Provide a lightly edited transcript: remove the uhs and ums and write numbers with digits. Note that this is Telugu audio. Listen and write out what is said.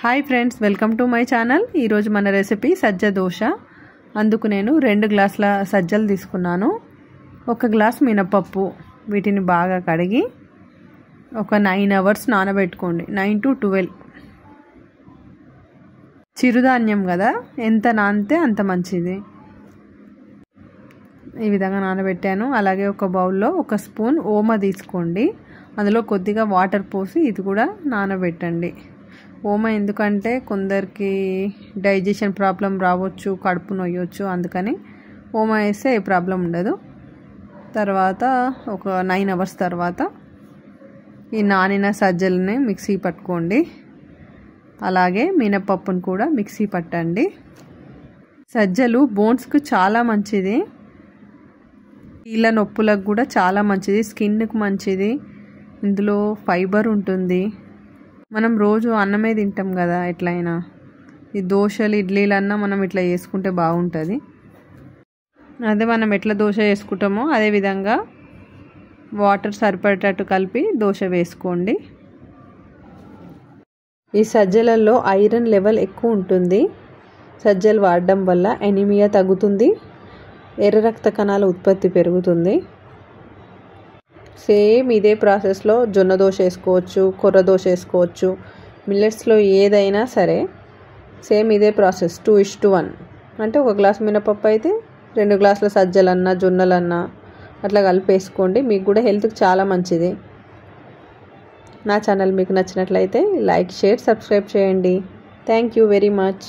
Hi friends, welcome to my channel. ఈరోజు మన రెసిపీ సజ్జ దోశ. అందుకు నేను 2 గ్లాసుల సజ్జలు తీసుకున్నాను. 1 గ్లాస్ మినపప్పు. వీటిని బాగా కడిగి ఒక 9 అవర్స్ నానబెట్టుకోండి. 9 to 12. చిరుధాన్యం కదా, ఎంత నానితే అంత మంచిది. ఈ విధంగా నానబెట్టాను. అలాగే ఒక బౌల్లో 1 స్పూన్ ఓమ తీసుకోండి. అందులో కొద్దిగా వాటర్ పోసి ఇది కూడా నానబెట్టండి. ఓమ ఎందుకంటే కొందరికి డైజెషన్ ప్రాబ్లం రావచ్చు, కడుపు నొయ్యొచ్చు, అందుకని ఓమ వేస్తే ఏ ప్రాబ్లం ఉండదు. తర్వాత ఒక 9 అవర్స్ తర్వాత ఈ నానిన సజ్జలని మిక్సీ పట్టుకోండి. అలాగే మినపప్పును కూడా మిక్సీ పట్టండి. సజ్జలు బోన్స్కి చాలా మంచిది, కీళ్ళ నొప్పులకు కూడా చాలా మంచిది, స్కిన్కి మంచిది. ఇందులో ఫైబర్ ఉంటుంది. మనం రోజు అన్నమే తింటాం కదా, ఎట్లయినా ఈ దోశలు ఇడ్లీలన్నా మనం ఇట్లా చేసుకుంటే బాగుంటుంది. అదే మనం ఎట్లా దోశ వేసుకుంటామో అదే విధంగా వాటర్ సరిపడేటట్టు కలిపి దోశ వేసుకోండి. ఈ సజ్జలలో ఐరన్ లెవెల్ ఎక్కువ ఉంటుంది. సజ్జలు వాడడం వల్ల ఎనీమియా తగ్గుతుంది, ఎర్ర రక్త కణాల ఉత్పత్తి పెరుగుతుంది. సేమ్ ఇదే ప్రాసెస్లో జొన్న దోశ వేసుకోవచ్చు, కొర్ర దోశ వేసుకోవచ్చు, మిల్లెట్స్లో ఏదైనా సరే సేమ్ ఇదే ప్రాసెస్. 2:1 అంటే 1 గ్లాస్ మినపప్పు అయితే 2 గ్లాసుల సజ్జలన్నా జొన్నలన్నా అట్లా కలిపేసుకోండి. మీకు కూడా హెల్త్కి చాలా మంచిది. నా ఛానల్ మీకు నచ్చినట్లయితే లైక్, షేర్, సబ్స్క్రైబ్ చేయండి. Thank you very much.